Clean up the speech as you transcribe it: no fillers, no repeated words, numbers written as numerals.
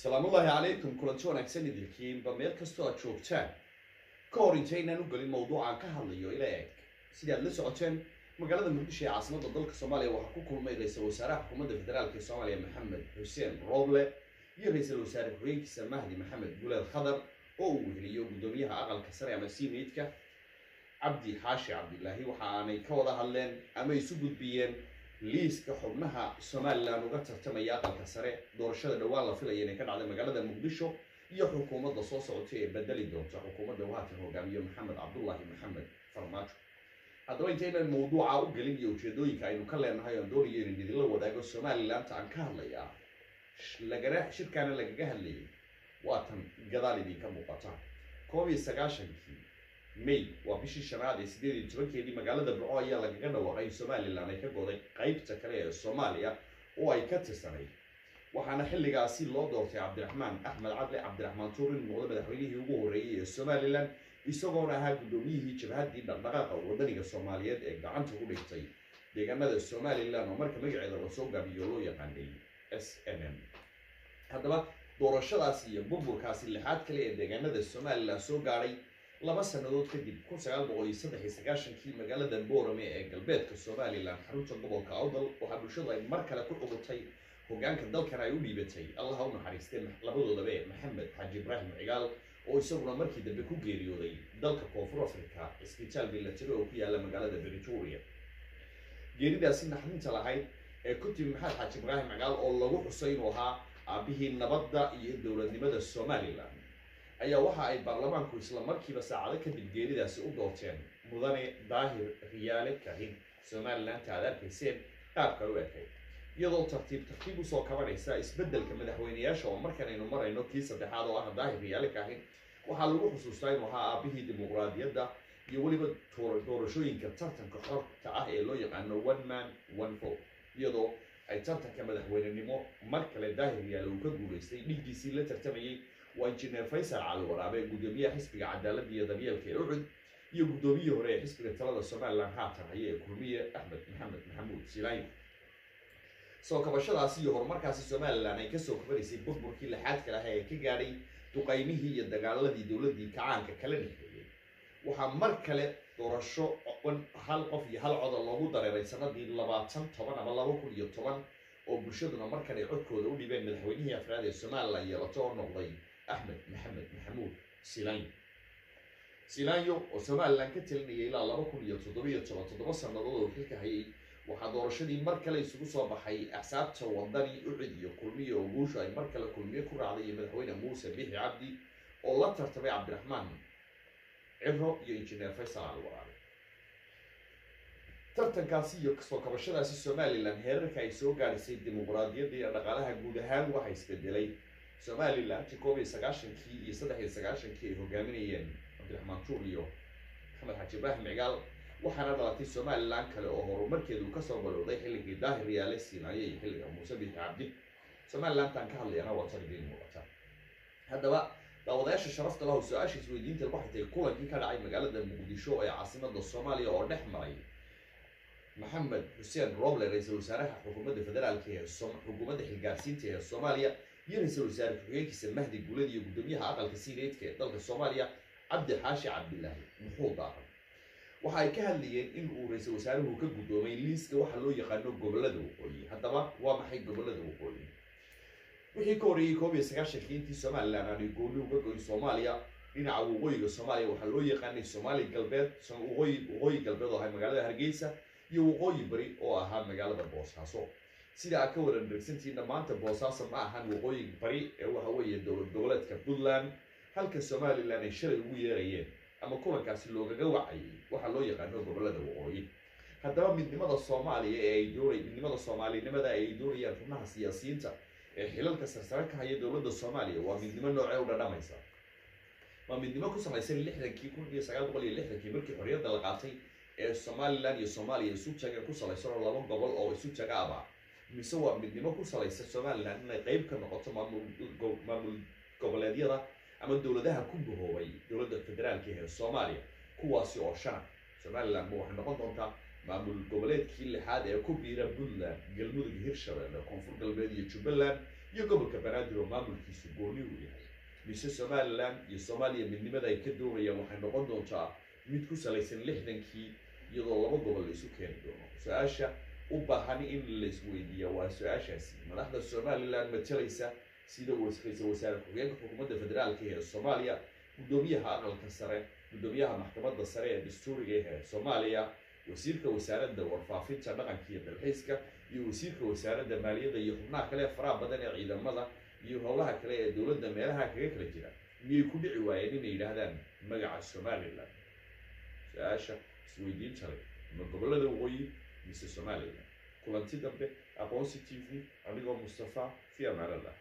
السلام الله عليكم كلنتي wanaagsan idilkiinba meel kastoo aad joogtaan ka hor intaynaan u galin mawduucan ka hadlayo ila eg sidii aad la socoteen magaalada muqdisho ee caasimadda dalka Soomaaliya waxaa ku kulmay ra'iisul wasaaraha xukuumadda federaalka Soomaaliya Maxamed Xuseen Roble iyo ra'iisul wasaare ku-xigeenkiisa Mahdi Maxamed Gulad Khadar oo uu weheliyo gudoomiyaha aqalka sare ama Senatka Cabdi Xaashi Cabdilaahi waxa aanay ka wada hadleen ama isu gudbiyeen liiska xubnaha Soomaaliland uga tartamaya aqalka sare doorashada dhawaan la filayo inay ka dhacdo magaalada Muqdisho iyo xukuumadda soo socotay ee bedeli doonta xukuumadda waatan hogaamiyo Maxamed Cabdullaahi Maxamed Farmaajo haddaba intaynan mawduuca u gelin iyo ujeedooyinka aynu ka leenahay oo doonayo in idinla wadaago Somaliland aan ka hadlayaa shirkaana lagaga hadlayay waatan gadaal idinka muuqata 19 May waa bishii shanaad ee 18 magaalada Burco ayaa lagaga dhawaaqay Somaliland ay ka goday qaybta kale ee Soomaaliya oo ay ka tirsanay waxaana xilligaasi loo doortay Cabdiraxmaan Axmed Cabdi Cabdiraxmaan Tuurin oo madaxweynihii ugu horeeyay ee Somaliland isagoo ahaa gudoomiyihii jabhadii dhaqdhaqaaqa wadaniga Soomaaliyeed ee gacanta ku dhigtay deegaanada Somaliland oo marka magaceeda la soo gaabiyo loo yaqaanay SNM haddaba doorashadaasi iyo burburkaasi lixaad kale ee deegaanada Somaliland soo gaaray laba sanadood kadib 1993 magaalada Boorame ee galbeedka Somaliland xarunta gobolka Awdal waxa bulshada ay mar kale ku cugutay hogaanka dalkan ay u dhiibatay Allah ha u naxariistay labadoodaba Maxamed Xaaji Ibraahim Cigaal oo isaguna markii dambe ku geeriyooday dalka Koonfur Afrika isbitaal military oo ku yaala magaalada Pretoria geeridaasi naxdinta lahayd ee ku timi Maxamed Xaaji Ibraahim Cigaal oo lagu xusay inuu ahaa aabihii nabadda iyo dowladnimada Somaliland ayaa waxa ay baarlamaanku isla markiiba saacado kadib geeridaasi u doorteen mudane Daahir Riyaale Kahin Somaliland taariikhdeed qaab kale u ekay iyadoo tartiib u soo kabanaysa isbeddelka madaxweynayaasha oo markan aynu marayno kii saddexaad oo ah Daahir Riyaale Kahin waxaa lagu xusuustaa inuu ahaa aabihii dimuqraadiyadda iyo weliba doorashooyinka tartanka xorta ah ee loo yaqaano one man one vote iyadoo ay tartanka madaxweynenimo mar kale Daahir Riyaale uu ka guuleystay dhigiisii la tartamayay وإنجنير فيصل على الورابة قدومية حسب عدالة ديال كيروعد iyo gudoomiye hore ee xisbiga talada Somaliland haatan hayay kulmiye Axmed Maxamed Maxamuud Silayn soo kabashadaasi iyo horumarkaasi Somaliland ay ka soo kabarisay burburkii lixaad kale ah ee ka gaaray duqaymihii iyo dagaaladii dawladii kacaanka kala dhigay waxa mar kale doorasho hal qof iyo hal cod loogu dareeray sanadii 2010 ama 2010 oo bulshaduna mar kale codkooda u dhibeen madaxweynihii afraad ee Somaliland iyo la soo noqday Axmed Maxamed Maxamuud Silayn oo Somaliland ka talinayay ilaa 2017 sanadood oo xilka hayay waxa doorashadii mar kale isugu soo baxay axsaabta wadani u cid iyo kulmiye oo guusha ay mar kale kulmiye ku raacday madaxweyne Muuse Biixi Cabdi oo la tartamay Cabdiraxmaan Cibro iyo Injineer Faysal Al-Waraabe tartankaasi iyo soo kabashadaasi Somaliland heerarka ay soo gaarisay dimuqraadiyadda iyo dhaqaalaha guud ahaan waxa isbedelay Somaliland 1990 iyo 93 ay hogaaminayeen Cabdiraxmaan Tuur iyo Maxamed Xaaji Ibraahim Cigaal waxaana dhalatay Somaliland kale oo horumarkeedu ka soo balowday xilligii Daahir Riyaale Siinaye iyo xilliga Muuse Biixi Cabdi Somaliland tan ka hadlayana waa tarbiin muuqata haddaba daawadayaasha sharafta leh su'aasha isweydiinta waxay kulankii ka dhacay magaalada Muqdisho ee caasimadda Soomaaliya oo dhex maray Maxamed Xuseen Roble ra'iisul wasaaraha xukuumadda federaalka ee xukuumadda xilgaarsiinta ee Soomaaliya iyo ra'iisul wasaare ku-xigeenkiisa Mahdi Gulad iyo gudoomiyaha aqalka Senatka ee dalka Soomaaliya Cabdi Xaashi Cabdilaahi muxuu daaray waxa ay ka hadlayeen in uu ra'iisul wasaaruhu ka gudoomay liiska waxa loo yaqaano gobolada waqooyi haddaba waa maxay gobolada waqooyi wixii ka horreeyay 1990 Somaliland ay gooni uga go'ay Soomaaliya dhinaca waqooyiga Soomaaliya waxa loo yaqaanay Soomaali galbeed waqooyi galbeed oo ay magaalada Hargeysa iyo waqooyi bari oo ahaa magaalada Boosaaso sida ka waran dhagsantiina maanta Boosaaso ma ahan waqooyi bari ee waxa weeye dowlad goboleedka Puntland halka Somaliland ay shalay ugu yeerayeen ama kulankaasi loogaga wacay waxa loo yaqaano gobolada waqooyi haddaba midnimada Soomaaliya ee ay doonayaan midnimada Soomaalinimada ay doonayaan xubnaha siyaasiyiinta ee xilalka sarsare ka haya dowladda Soomaaliya waa midnimo noocee u dhadhamaysa waa midnimo ku salaysan 1960 markii xorriyadda la qaatay ee Somaliland iyo Soomaaliya isu taga ku salaysan laba gobol oo isu taga aba mise waa midnimo ku salaysan Somaliland inay qayb ka noqoto maamul goboleedyada ama dawladaha ku bahoobay dawladda federaalka ee Soomaaliya kuwaasi oo shan Somaliland waxay noqon doontaa maamul goboleedkii lixaad ee ku biira Puntland Galmudug Hirshabelle Koonfur Galbeed iyo Jubbaland iyo gobolka banaadir oo maamulkiisu gooni u yahay mise somaliland iyo soomaaliya midnimada ay ka doonayaan waxay noqon doontaa mid ku salaysan 60kii iyadoo 2 gobol la isu keeni doono su-aasha u baahan in la isweydiiyo waa su-aashaasi madaxda somaliland matalaysa sida ra'iisul wasaare ku-xigeenka xukuumadda federaalka ee Soomaaliya gudoomiyaha aqalka sare gudoomiyaha maxkamadda sare ee dastuuriga ee Soomaaliya wasiirka wasaaradda warfaafinta dhaqanka iyo dalxiiska iyo wasiirka wasaaradda maaliyadda iyo xubnaha kale faraha badan ee ciidamada iyo howlaha kale ee dawladda meelaha kaga kala jira miyay ku dhici waayeen inay yiraahdaan magaca Somaliland su-aasha isweydiinta leh ma gobolada waqooyi mise Somaliland kulanti dambe aqoonsi TV anigoo Mustafa fi amaan Allah